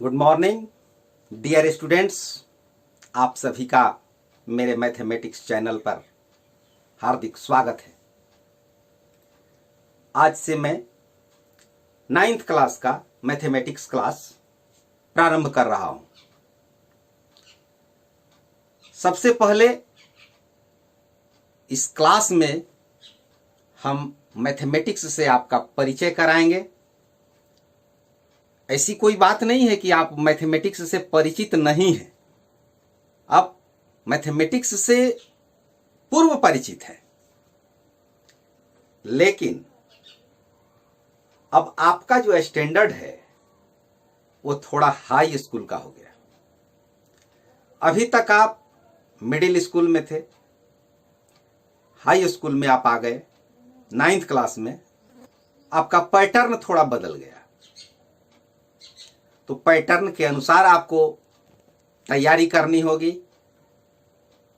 Good morning dear students. आप सभी का मेरे मैथमेटिक्स चैनल पर हार्दिक स्वागत है। आज से मैं 9th क्लास का मैथमेटिक्स क्लास प्रारंभ कर रहा हूं। सबसे पहले इस क्लास में हम मैथमेटिक्स से आपका परिचय कराएंगे। ऐसी कोई बात नहीं है कि आप मैथमेटिक्स से परिचित नहीं हैं। आप मैथमेटिक्स से पूर्व परिचित हैं, लेकिन अब आपका जो स्टैंडर्ड है वो थोड़ा हाई स्कूल का हो गया। अभी तक आप मिडिल स्कूल में थे, हाई स्कूल में आप आ गए, 9th क्लास में आपका पैटर्न थोड़ा बदल गया। तो पैटर्न के अनुसार आपको तैयारी करनी होगी,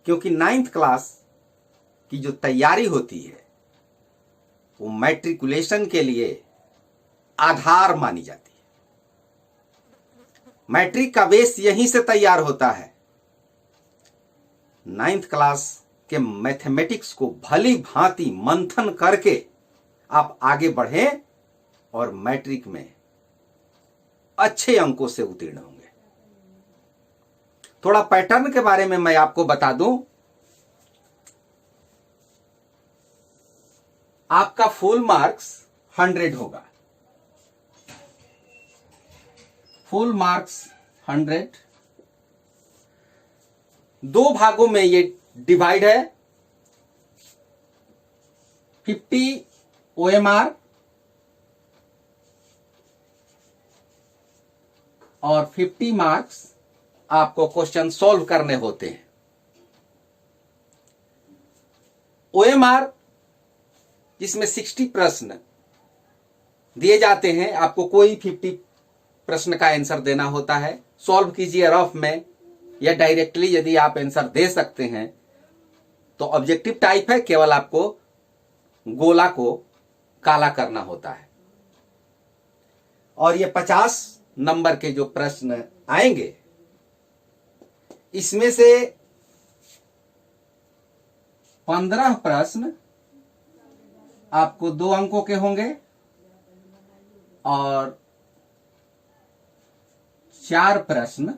क्योंकि 9th क्लास की जो तैयारी होती है वो मैट्रिकुलेशन के लिए आधार मानी जाती है। मैट्रिक का बेस यहीं से तैयार होता है। 9th क्लास के मैथमेटिक्स को भली भांति मंथन करके आप आगे बढ़ें और मैट्रिक में अच्छे अंकों से उत्तीर्ण होंगे। थोड़ा पैटर्न के बारे में मैं आपको बता दूं। आपका फुल मार्क्स 100 होगा। फुल मार्क्स 100 दो भागों में ये डिवाइड है। 50 OMR और 50 मार्क्स आपको क्वेश्चन सॉल्व करने होते हैं। OMR जिसमें 60 प्रश्न दिए जाते हैं, आपको कोई 50 प्रश्न का आंसर देना होता है। सॉल्व कीजिए रफ में या डायरेक्टली। यदि आप आंसर दे सकते हैं तो ऑब्जेक्टिव टाइप है, केवल आपको गोला को काला करना होता है। और ये 50 नंबर के जो प्रश्न आएंगे, इसमें से 15 प्रश्न आपको 2 अंकों के होंगे और 4 प्रश्न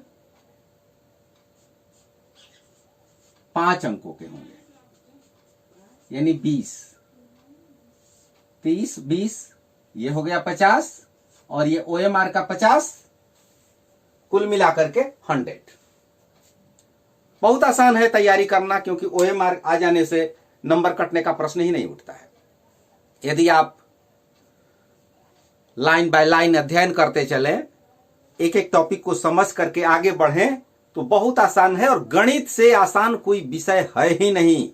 5 अंकों के होंगे, यानी 20, 30, 20, ये हो गया 50 और ये OMR का 50, कुल मिलाकर के 100। बहुत आसान है तैयारी करना, क्योंकि OMR आ जाने से नंबर कटने का प्रश्न ही नहीं उठता है। यदि आप लाइन बाय लाइन अध्ययन करते चले, एक एक टॉपिक को समझ करके आगे बढ़ें, तो बहुत आसान है। और गणित से आसान कोई विषय है ही नहीं।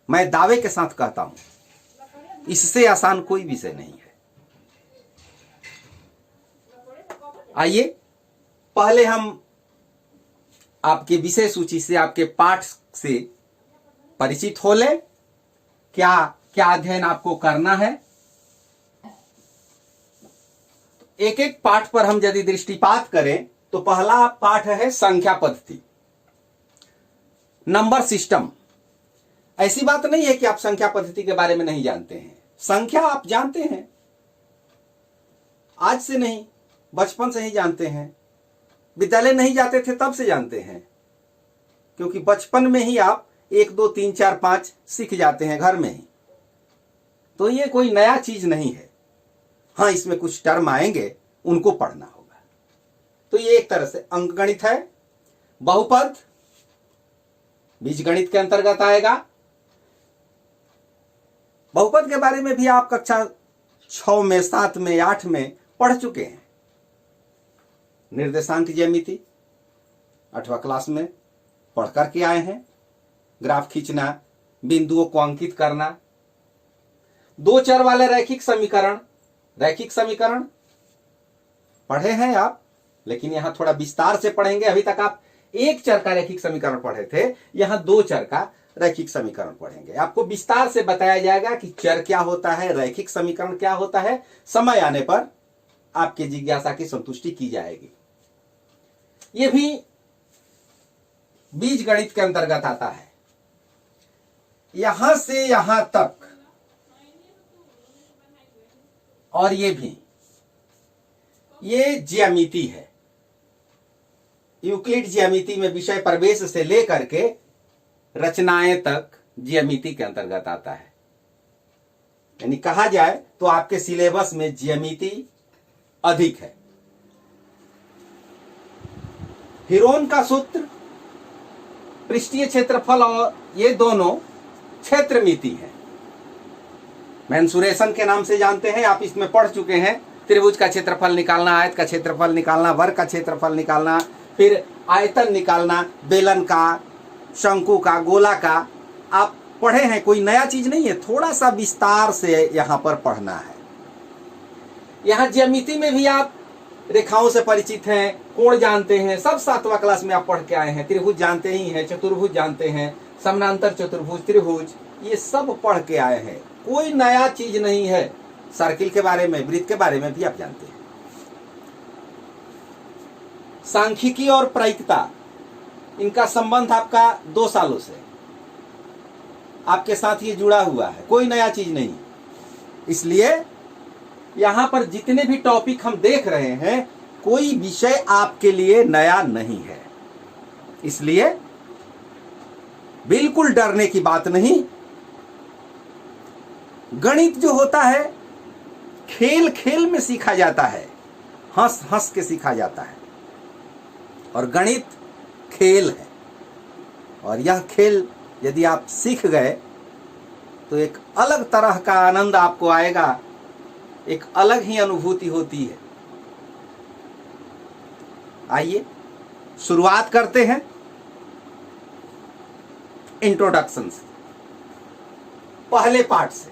मैं दावे के साथ कहता हूं, इससे आसान कोई विषय नहीं है। आइए पहले हम आपके विषय सूची से, आपके पाठ से परिचित हो ले। क्या क्या अध्ययन आपको करना है। एक एक पाठ पर हम यदि दृष्टिपात करें तो पहला पाठ है संख्या पद्धति, नंबर सिस्टम। ऐसी बात नहीं है कि आप संख्या पद्धति के बारे में नहीं जानते हैं। संख्या आप जानते हैं, आज से नहीं, बचपन से ही जानते हैं। विद्यालय नहीं जाते थे तब से जानते हैं, क्योंकि बचपन में ही आप 1 2 3 4 5 सीख जाते हैं घर में ही। तो ये कोई नया चीज नहीं है। हाँ, इसमें कुछ टर्म आएंगे, उनको पढ़ना होगा। तो ये एक तरह से अंकगणित है। बहुपद बीजगणित के अंतर्गत आएगा। बहुपद के बारे में भी आप कक्षा 6 में, 7 में, 8 में पढ़ चुके हैं। निर्देशांक ज्यामिति 8वां क्लास में पढ़ करके आए हैं। ग्राफ खींचना, बिंदुओं को अंकित करना, 2 चर वाले रैखिक समीकरण पढ़े हैं आप, लेकिन यहां थोड़ा विस्तार से पढ़ेंगे। अभी तक आप 1 चर का रैखिक समीकरण पढ़े थे, यहां 2 चर का रैखिक समीकरण पढ़ेंगे। आपको विस्तार से बताया जाएगा कि चर क्या होता है, रैखिक समीकरण क्या होता है। समय आने पर आपकी जिज्ञासा की संतुष्टि की जाएगी। ये भी बीज गणित के अंतर्गत आता है। यहां से यहां तक और ये भी, ये ज्यामिति है। यूक्लिड ज्यामिति में विषय प्रवेश से लेकर के रचनाएं तक ज्यामिति के अंतर्गत आता है। यानी कहा जाए तो आपके सिलेबस में ज्यामिति अधिक है। हीरोन का सूत्र, पृष्ठीय क्षेत्रफल और ये दोनों क्षेत्रमिति है। मेंसुरेशन के नाम से जानते हैं, आप इसमें पढ़ चुके हैं। त्रिभुज का क्षेत्रफल निकालना, आयत का क्षेत्रफल निकालना, वर्ग का क्षेत्रफल निकालना, फिर आयतन निकालना, बेलन का, शंकु का, गोला का, आप पढ़े हैं। कोई नया चीज नहीं है, थोड़ा सा विस्तार से यहां पर पढ़ना है। यहां ज्यामिति में भी आप रेखाओं से परिचित हैं, कोण जानते हैं, सब 7वां क्लास में आप पढ़ के आए हैं। त्रिभुज जानते ही हैं, चतुर्भुज जानते हैं, समानांतर चतुर्भुज, त्रिभुज, ये सब पढ़ के आए हैं। कोई नया चीज नहीं है। सर्किल के बारे में, वृत्त के बारे में भी आप जानते हैं। सांख्यिकी और प्रायिकता, इनका संबंध आपका 2 सालों से आपके साथ ये जुड़ा हुआ है, कोई नया चीज नहीं। इसलिए यहां पर जितने भी टॉपिक हम देख रहे हैं, कोई विषय आपके लिए नया नहीं है। इसलिए बिल्कुल डरने की बात नहीं। गणित जो होता है, खेल खेल में सीखा जाता है, हंस हंस के सीखा जाता है। और गणित खेल है, और यह खेल यदि आप सीख गए तो एक अलग तरह का आनंद आपको आएगा, एक अलग ही अनुभूति होती है। आइए शुरुआत करते हैं इंट्रोडक्शन से, पहले पार्ट से।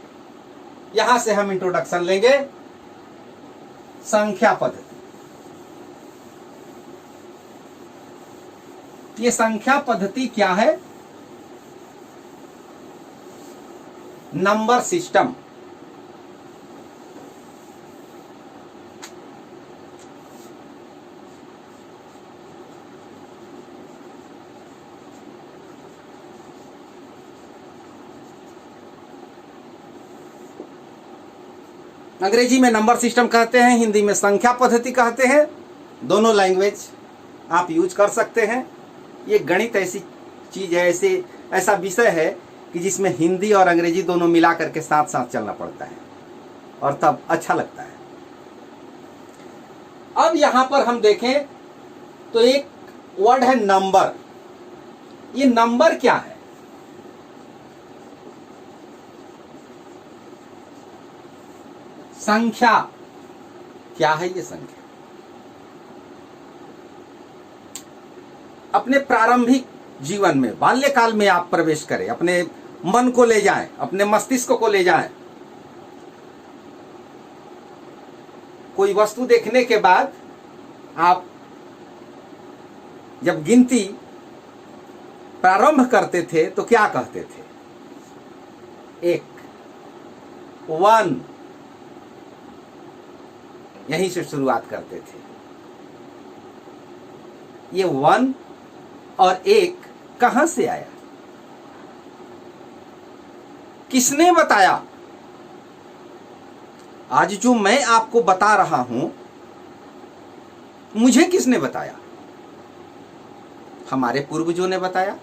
यहां से हम इंट्रोडक्शन लेंगे संख्या पद्धति। ये संख्या पद्धति क्या है? Number system. अंग्रेजी में नंबर सिस्टम कहते हैं, हिंदी में संख्या पद्धति कहते हैं। दोनों लैंग्वेज आप यूज कर सकते हैं। ये गणित ऐसी चीज है, ऐसा विषय है कि जिसमें हिंदी और अंग्रेजी दोनों मिला करके साथ साथ चलना पड़ता है, और तब अच्छा लगता है। अब यहां पर हम देखें तो एक वर्ड है नंबर। ये नंबर क्या है? संख्या क्या है? ये संख्या अपने प्रारंभिक जीवन में, बाल्यकाल में आप प्रवेश करें, अपने मन को ले जाएं, अपने मस्तिष्क को ले जाएं। कोई वस्तु देखने के बाद आप जब गिनती प्रारंभ करते थे तो क्या कहते थे? 1, 1, यहीं से शुरुआत करते थे। ये 1 और 1 कहां से आया? किसने बताया? आज जो मैं आपको बता रहा हूं, मुझे किसने बताया? हमारे पूर्वजों ने बताया।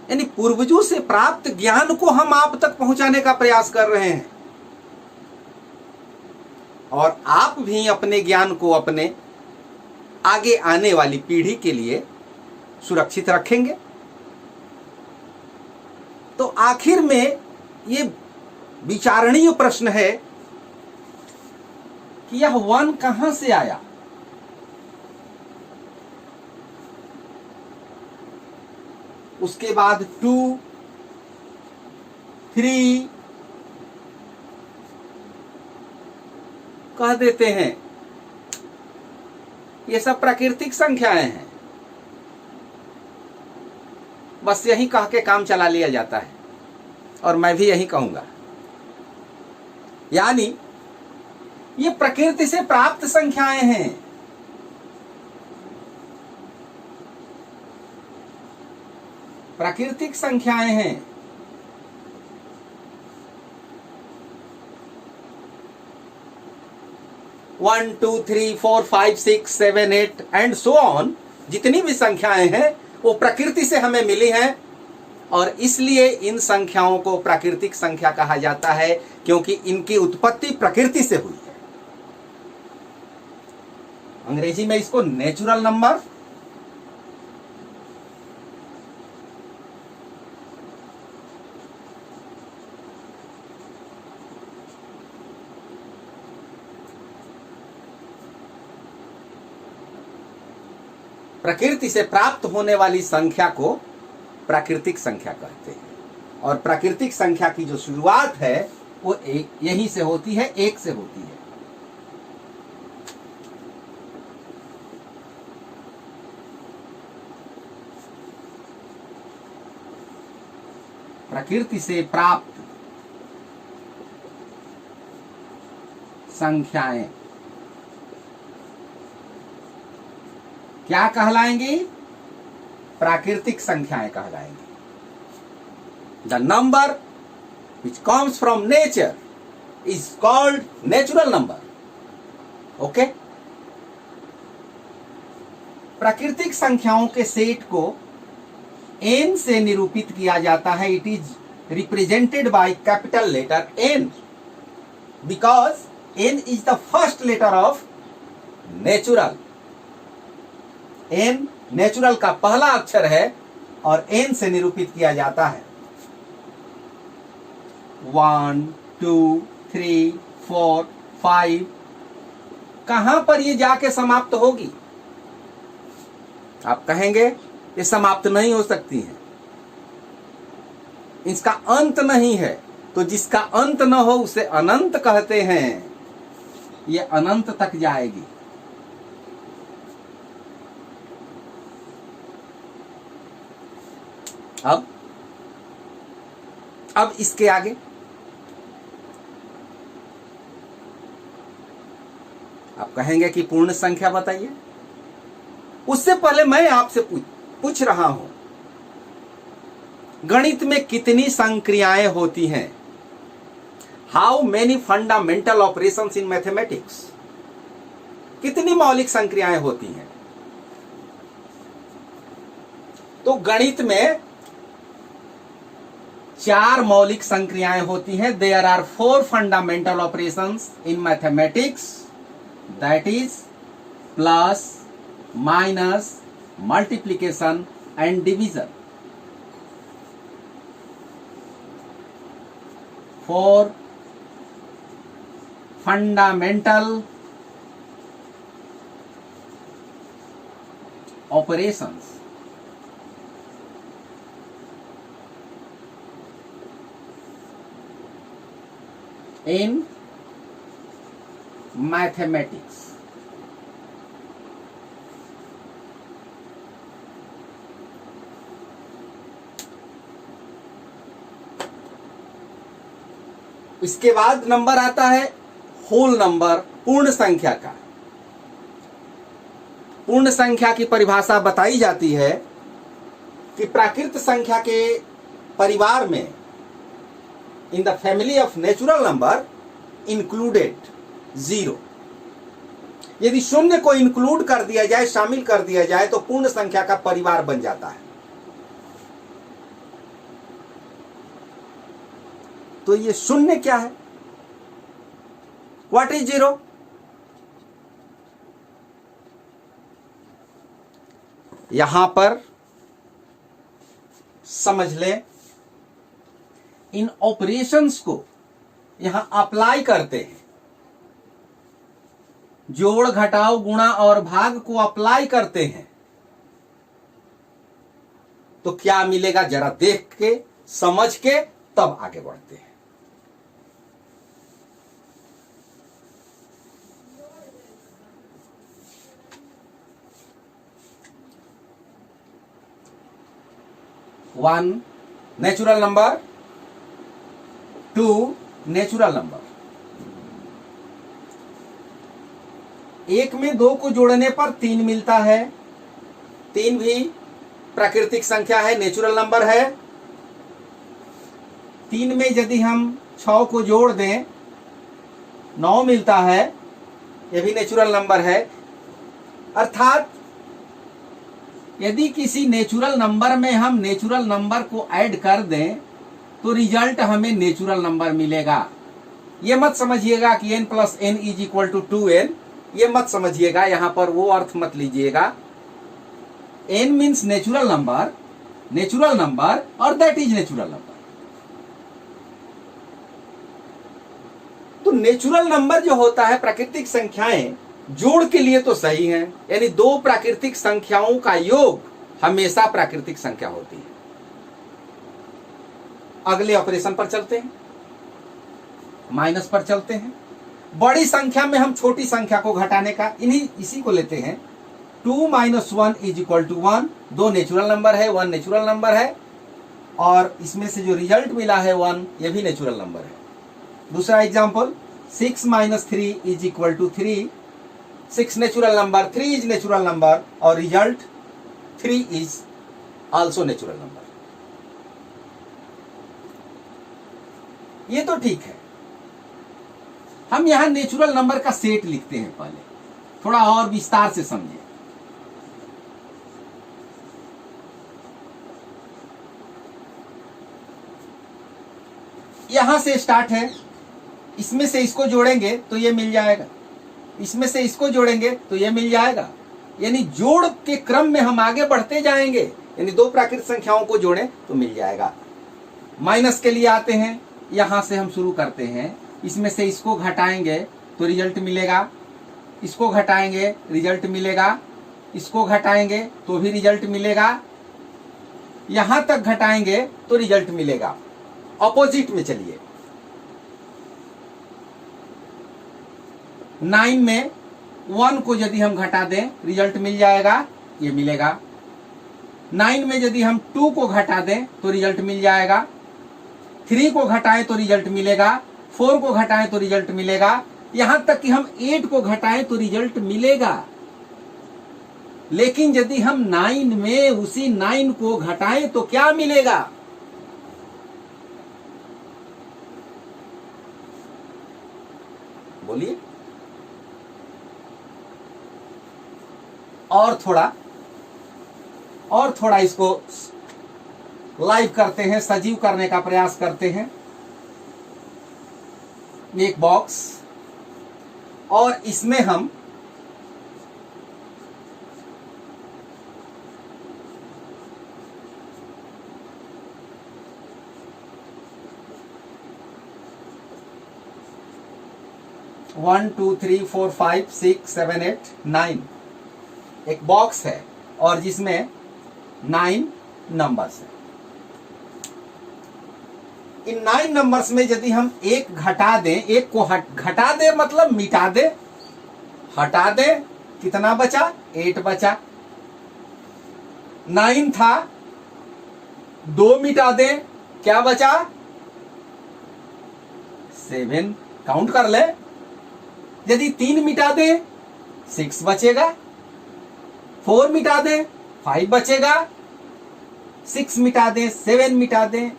यानी पूर्वजों से प्राप्त ज्ञान को हम आप तक पहुंचाने का प्रयास कर रहे हैं, और आप भी अपने ज्ञान को अपने आगे आने वाली पीढ़ी के लिए सुरक्षित रखेंगे। तो आखिर में ये विचारणीय प्रश्न है कि यह 1 कहां से आया? उसके बाद 2, 3 कह देते हैं। ये सब प्राकृतिक संख्याएं हैं, बस यही कह के काम चला लिया जाता है, और मैं भी यही कहूंगा। यानी ये प्रकृति से प्राप्त संख्याएं हैं, प्राकृतिक संख्याएं हैं। One, two, three, four, five, six, seven, eight and so on, जितनी भी संख्याएं हैं वो प्रकृति से हमें मिली हैं, और इसलिए इन संख्याओं को प्राकृतिक संख्या कहा जाता है, क्योंकि इनकी उत्पत्ति प्रकृति से हुई है। अंग्रेजी में इसको नेचुरल नंबर, प्रकृति से प्राप्त होने वाली संख्या को प्राकृतिक संख्या कहते हैं। और प्राकृतिक संख्या की जो शुरुआत है वो यहीं से होती है, एक से होती है। प्रकृति से प्राप्त संख्याएं क्या कहलाएंगी? प्राकृतिक संख्याएं कहलाएंगी। The number which comes from nature is called natural number. Okay, प्राकृतिक संख्याओं के सेट को n से निरूपित किया जाता है। It is represented by capital letter n because n is the first letter of natural. n natural का पहला अक्षर है और n से निरूपित किया जाता है। 1, 2, 3, 4, 5 कहां पर ये जाके समाप्त होगी? आप कहेंगे ये समाप्त नहीं हो सकती है, इसका अंत नहीं है। तो जिसका अंत न हो उसे अनंत कहते हैं। ये अनंत तक जाएगी। अब इसके आगे आप कहेंगे कि पूर्ण संख्या बताइए। उससे पहले मैं आपसे पूछ रहा हूं, गणित में कितनी संक्रियाएं होती हैं? How many fundamental operations in mathematics? कितनी मौलिक संक्रियाएं होती हैं? तो गणित में 4 मौलिक संक्रियाएं होती हैं। There are 4 fundamental operations in mathematics, that is plus, minus, multiplication and division. 4 fundamental operations in mathematics. इसके बाद नंबर आता है होल नंबर, पूर्ण संख्या का। पूर्ण संख्या की परिभाषा बताई जाती है कि प्राकृत संख्या के परिवार में, in the family of natural number included 0, यदि शून्य को इंक्लूड कर दिया जाए, शामिल कर दिया जाए, तो पूर्ण संख्या का परिवार बन जाता है। तो ये शून्य क्या है? What is 0? यहां पर समझ लें, इन ऑपरेशंस को यहां अप्लाई करते हैं। जोड़, घटाव, गुणा और भाग को अप्लाई करते हैं तो क्या मिलेगा जरा देख के, समझ के तब आगे बढ़ते हैं। One natural number, 2 natural number. 1 में 2 को जोड़ने पर 3 मिलता है, 3 भी प्राकृतिक संख्या है, नेचुरल नंबर है। 3 में यदि हम 6 को जोड़ दें 9 मिलता है, यह भी नेचुरल नंबर है। अर्थात यदि किसी नेचुरल नंबर में हम नेचुरल नंबर को ऐड कर दें तो रिजल्ट हमें नेचुरल नंबर मिलेगा। ये मत समझिएगा कि n plus n is equal to 2n, ये मत समझिएगा, यहां पर वो अर्थ मत लीजिएगा। n मीन्स नेचुरल नंबर और दैट इज नेचुरल नंबर। तो नेचुरल नंबर जो होता है, प्राकृतिक संख्याएं जोड़ के लिए तो सही है, यानी दो प्राकृतिक संख्याओं का योग हमेशा प्राकृतिक संख्या होती है। अगले ऑपरेशन पर चलते हैं, माइनस पर चलते हैं। बड़ी संख्या में हम छोटी संख्या को घटाने का इसी को लेते हैं। 2 - 1 is equal to 1। 2 natural number है, 1 नेचुरल नंबर है, और इसमें से जो रिजल्ट मिला है 1, यह भी नेचुरल नंबर है। दूसरा example, 6 - 3 is equal to 3। 6 natural number, 3 is natural number, और result 3 is also natural number. ये तो ठीक है। हम यहां नेचुरल नंबर का सेट लिखते हैं, पहले थोड़ा और विस्तार से समझें। यहां से स्टार्ट है, इसमें से इसको जोड़ेंगे तो ये मिल जाएगा, इसमें से इसको जोड़ेंगे तो ये मिल जाएगा, यानी जोड़ के क्रम में हम आगे बढ़ते जाएंगे, यानी दो प्राकृतिक संख्याओं को जोड़ें तो मिल जाएगा। माइनस के लिए आते हैं, यहां से हम शुरू करते हैं। इसमें से इसको घटाएंगे तो रिजल्ट मिलेगा, इसको घटाएंगे रिजल्ट मिलेगा, इसको घटाएंगे तो भी रिजल्ट मिलेगा, यहां तक घटाएंगे तो रिजल्ट मिलेगा। ऑपोजिट में चलिए, 9 में 1 को यदि हम घटा दें रिजल्ट मिल जाएगा, ये मिलेगा। 9 में यदि हम 2 को घटा दें तो रिजल्ट मिल जाएगा। 3 को घटाएं तो रिजल्ट मिलेगा, 4 को घटाएं तो रिजल्ट मिलेगा, यहां तक कि हम 8 को घटाएं तो रिजल्ट मिलेगा। लेकिन यदि हम 9 में उसी 9 को घटाएं तो क्या मिलेगा? बोलिए। और थोड़ा इसको लाइव करते हैं, सजीव करने का प्रयास करते हैं। एक बॉक्स, और इसमें हम वन टू थ्री फोर 5 6 7 8 9 एक बॉक्स है, और जिसमें 9 नंबर्स हैं। इन 9 नंबर्स में यदि हम एक घटा दें, एक को घटा दें मतलब मिटा दें, हटा दें, कितना बचा? 8 बचा। 9 था, 2 मिटा दें, क्या बचा? 7। काउंट कर ले। यदि 3 मिटा दें 6 बचेगा, 4 मिटा दें 5 बचेगा, 6 मिटा दें 7 मिटा दें।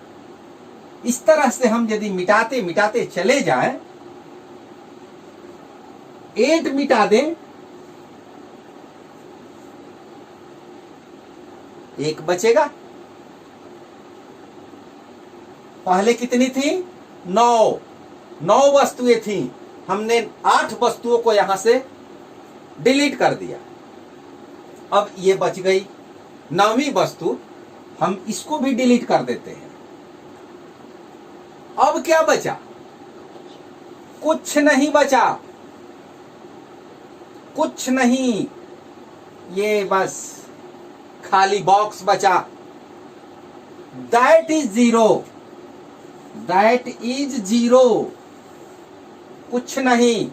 इस तरह से हम यदि मिटाते मिटाते चले जाएं, 8 मिटा दें, 1 बचेगा। पहले कितनी थी? 9 वस्तुएं थी, हमने 8 वस्तुओं को यहां से डिलीट कर दिया। अब ये बच गई 9वीं वस्तु, हम इसको भी डिलीट कर देते हैं। अब क्या बचा? कुछ नहीं बचा, कुछ नहीं, ये बस खाली बॉक्स बचा। दैट इज 0, दैट इज 0, कुछ नहीं।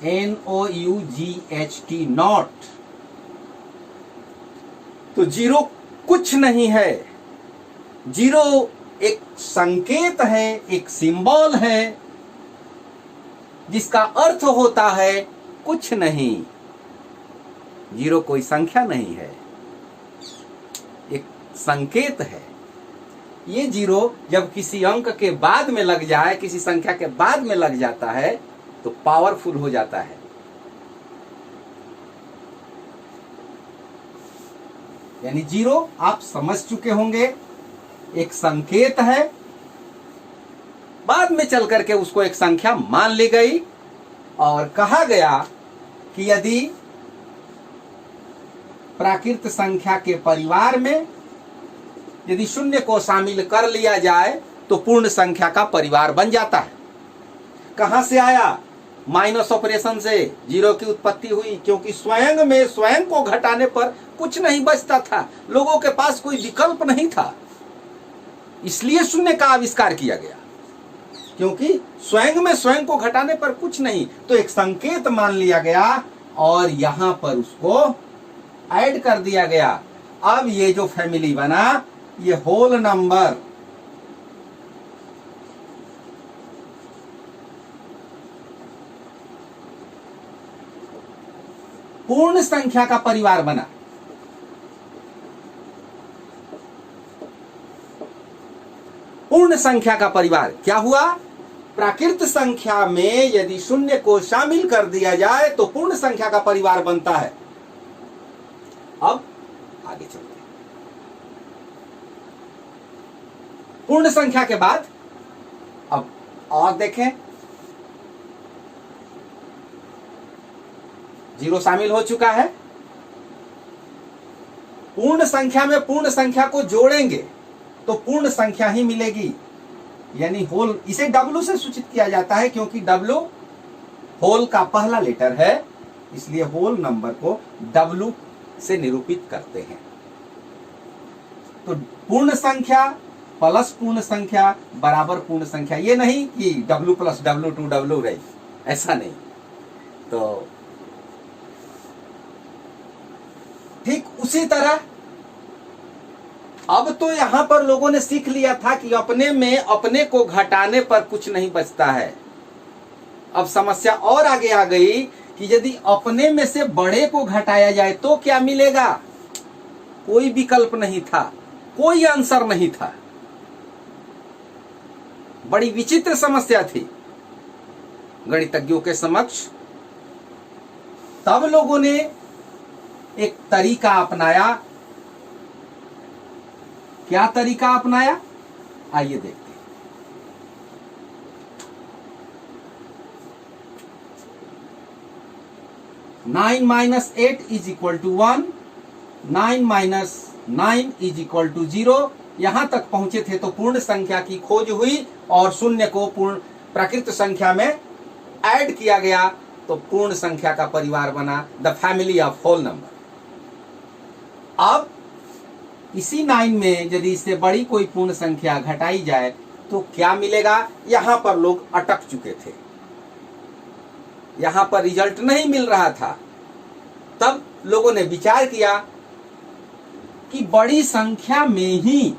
NOUGHT, not. तो 0 कुछ नहीं है। 0 एक संकेत है, एक सिंबल है जिसका अर्थ होता है कुछ नहीं। जीरो कोई संख्या नहीं है, एक संकेत है। ये जीरो जब किसी अंक के बाद में लग जाए, किसी संख्या के बाद में लग जाता है तो पावरफुल हो जाता है। यानी जीरो आप समझ चुके होंगे, एक संकेत है, बाद में चल करके उसको एक संख्या मान ली गई और कहा गया कि यदि प्राकृत संख्या के परिवार में यदि शून्य को शामिल कर लिया जाए तो पूर्ण संख्या का परिवार बन जाता है। कहां से आया? माइनस ऑपरेशन से जीरो की उत्पत्ति हुई, क्योंकि स्वयं में स्वयं को घटाने पर कुछ नहीं बचता था, लोगों के पास कोई विकल्प नहीं था, इसलिए शून्य का आविष्कार किया गया, क्योंकि स्वयं में स्वयं को घटाने पर कुछ नहीं, तो एक संकेत मान लिया गया और यहां पर उसको ऐड कर दिया गया। अब ये जो फैमिली बना, ये होल नंबर, पूर्ण संख्या का परिवार बना। पूर्ण संख्या का परिवार क्या हुआ? प्राकृत संख्या में यदि शून्य को शामिल कर दिया जाए तो पूर्ण संख्या का परिवार बनता है। अब आगे चलते हैं। पूर्ण संख्या के बाद अब और देखें, जीरो शामिल हो चुका है। पूर्ण संख्या में पूर्ण संख्या को जोड़ेंगे तो पूर्ण संख्या ही मिलेगी, यानी होल। इसे डब्लू से सूचित किया जाता है, क्योंकि डब्लू होल का पहला लेटर है, इसलिए होल नंबर को डब्लू से निरूपित करते हैं। तो पूर्ण संख्या प्लस पूर्ण संख्या बराबर पूर्ण संख्या, ये नहीं कि W plus W two W रही, ऐसा नहीं। तो ठीक उसी तरह अब तो यहां पर लोगों ने सीख लिया था कि अपने में अपने को घटाने पर कुछ नहीं बचता है। अब समस्या और आगे आ गई कि यदि अपने में से बड़े को घटाया जाए तो क्या मिलेगा? कोई विकल्प नहीं था, कोई आंसर नहीं था। बड़ी विचित्र समस्या थी गणितज्ञों के समक्ष। तब लोगों ने एक तरीका अपनाया। क्या तरीका अपनाया? आइए देखते हैं। 9 minus 8 is equal to 1, 9 minus 9 is equal to 0। यहां तक पहुंचे थे तो पूर्ण संख्या की खोज हुई और शून्य को पूर्ण प्राकृत संख्या में ऐड किया गया तो पूर्ण संख्या का परिवार बना, the family of whole number. अब इसी 9 में यदि इससे बड़ी कोई पूर्ण संख्या घटाई जाए तो क्या मिलेगा? यहां पर लोग अटक चुके थे, यहां पर रिजल्ट नहीं मिल रहा था। तब लोगों ने विचार किया कि बड़ी संख्या में ही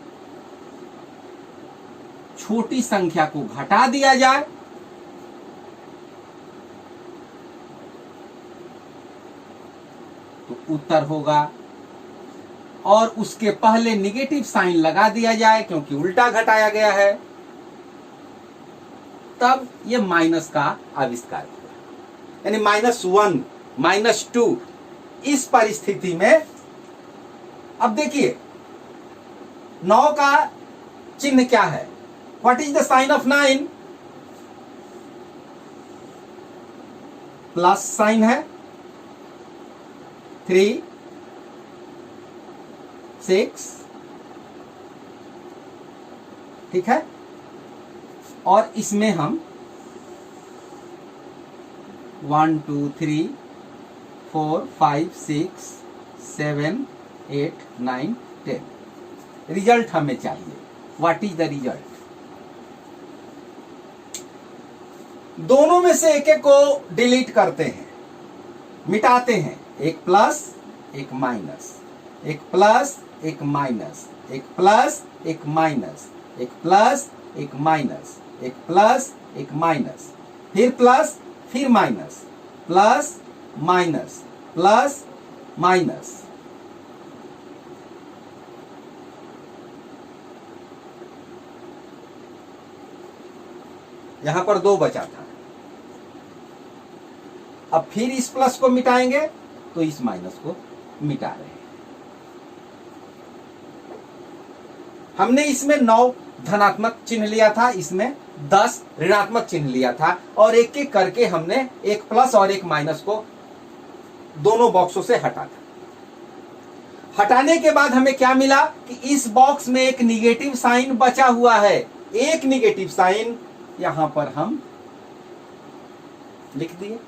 छोटी संख्या को घटा दिया जाए तो उत्तर होगा, और उसके पहले निगेटिव साइन लगा दिया जाए क्योंकि उल्टा घटाया गया है। तब ये माइनस का आविष्कार हुआ, यानी -1, -2। इस परिस्थिति में अब देखिए 9 का चिन्ह क्या है? What is the sign of 9? Plus sign है। 3, 6, ठीक है। और इसमें हम 1 2 3 4 5 6 7 8 9 10 रिजल्ट हमें चाहिए। What is the result? दोनों में से एक एक को डिलीट करते हैं, मिटाते हैं। एक प्लस एक माइनस, एक प्लस एक माइनस, एक प्लस एक माइनस, एक प्लस एक माइनस, एक प्लस एक माइनस, फिर प्लस फिर minus, plus minus, plus minus. यहां पर 2 बचा था। अब फिर इस प्लस को मिटाएंगे तो इस माइनस को मिटा रहे हैं। हमने इसमें 9 धनात्मक चिन्ह लिया था, इसमें 10 ऋणात्मक चिन्ह लिया था, और एक एक करके हमने एक प्लस और एक माइनस को दोनों बॉक्सों से हटा था। हटाने के बाद हमें क्या मिला कि इस बॉक्स में एक निगेटिव साइन बचा हुआ है। एक निगेटिव साइन यहां पर हम लिख दिए।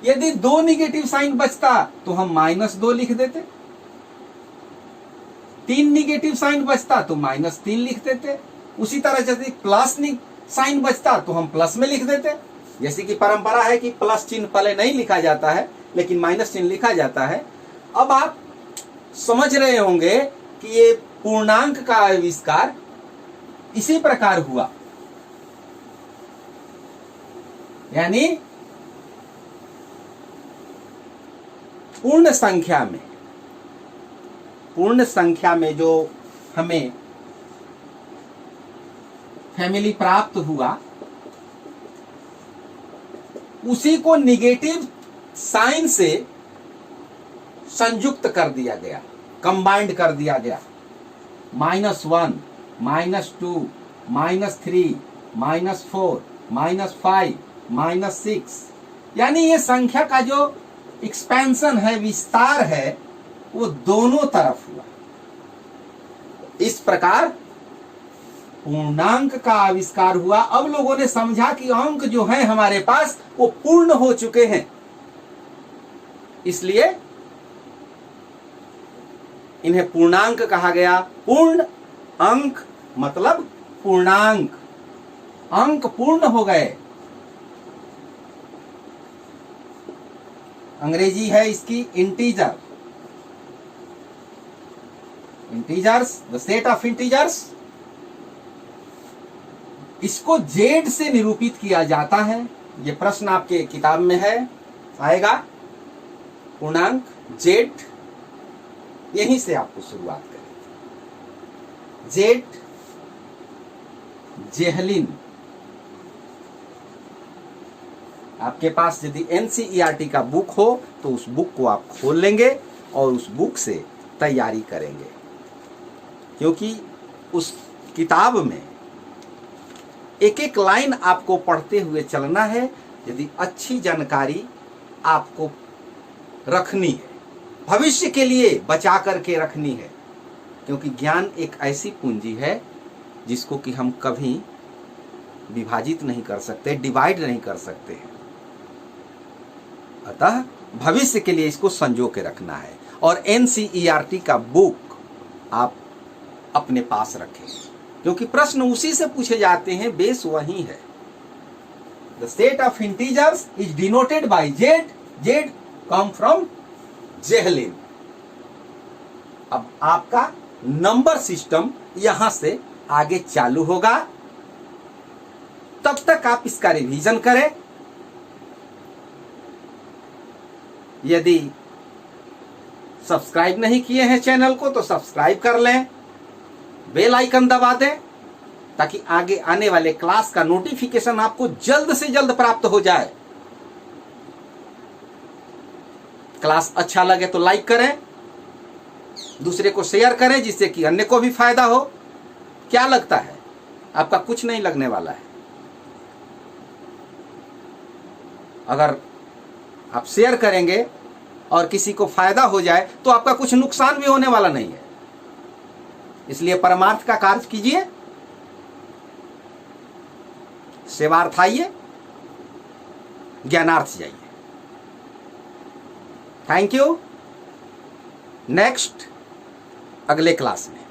यदि 2 निगेटिव साइन बचता तो हम -2 लिख देते। 3 निगेटिव साइन बचता तो -3 लिख देते। उसी तरह यदि प्लस साइन बचता तो हम प्लस में लिख देते। जैसे कि परंपरा है कि प्लस चिन्ह पहले नहीं लिखा जाता है, लेकिन माइनस चिन्ह लिखा जाता है। अब आप समझ रहे होंगे कि ये पूर्णांक का आविष्कार इसी प्रकार हुआ। यानी पूर्ण संख्या में जो हमें फैमिली प्राप्त हुआ, उसी को निगेटिव साइन से संयुक्त कर दिया गया, कंबाइंड कर दिया गया। -1, -2, -3, -4, -5, -6, यानी ये संख्या का जो एक्सपेंशन है, विस्तार है, वो दोनों तरफ हुआ। इस प्रकार पूर्णांक का आविष्कार हुआ। अब लोगों ने समझा कि अंक जो है हमारे पास वो पूर्ण हो चुके हैं, इसलिए इन्हें पूर्णांक कहा गया। पूर्ण अंक मतलब पूर्णांक, अंक पूर्ण हो गए। अंग्रेजी है इसकी integer, integers, the set of integers. इसको जेड से निरूपित किया जाता है। यह प्रश्न आपके किताब में है, आएगा। पूर्णांक जेड, यहीं से आपको शुरुआत करें। जेड जेहलिन। आपके पास यदि एनसीईआरटी का बुक हो तो उस बुक को आप खोल लेंगे और उस बुक से तैयारी करेंगे, क्योंकि उस किताब में एक एक लाइन आपको पढ़ते हुए चलना है। यदि अच्छी जानकारी आपको रखनी है, भविष्य के लिए बचा करके रखनी है, क्योंकि ज्ञान एक ऐसी पूंजी है जिसको कि हम कभी विभाजित नहीं कर सकते, डिवाइड नहीं कर सकते हैं। अतः भविष्य के लिए इसको संजो के रखना है। और एनसीईआरटी का बुक आप अपने पास रखें, क्योंकि प्रश्न उसी से पूछे जाते हैं, बेस वही है। The set of integers is denoted by Z, Z come from Zahlen. अब आपका नंबर सिस्टम यहां से आगे चालू होगा। तब तक आप इसका रिवीजन करें। यदि सब्सक्राइब नहीं किए हैं चैनल को तो सब्सक्राइब कर लें, बेल आइकन दबा दें, ताकि आगे आने वाले क्लास का नोटिफिकेशन आपको जल्द से जल्द प्राप्त हो जाए। क्लास अच्छा लगे तो लाइक करें, दूसरे को शेयर करें, जिससे कि अन्य को भी फायदा हो। क्या लगता है? आपका कुछ नहीं लगने वाला है। अगर आप शेयर करेंगे और किसी को फायदा हो जाए तो आपका कुछ नुकसान भी होने वाला नहीं है। इसलिए परमार्थ का कार्य कीजिए, सेवार्थ आइए, ज्ञानार्थ जाइए। Thank you. नेक्स्ट अगले क्लास में।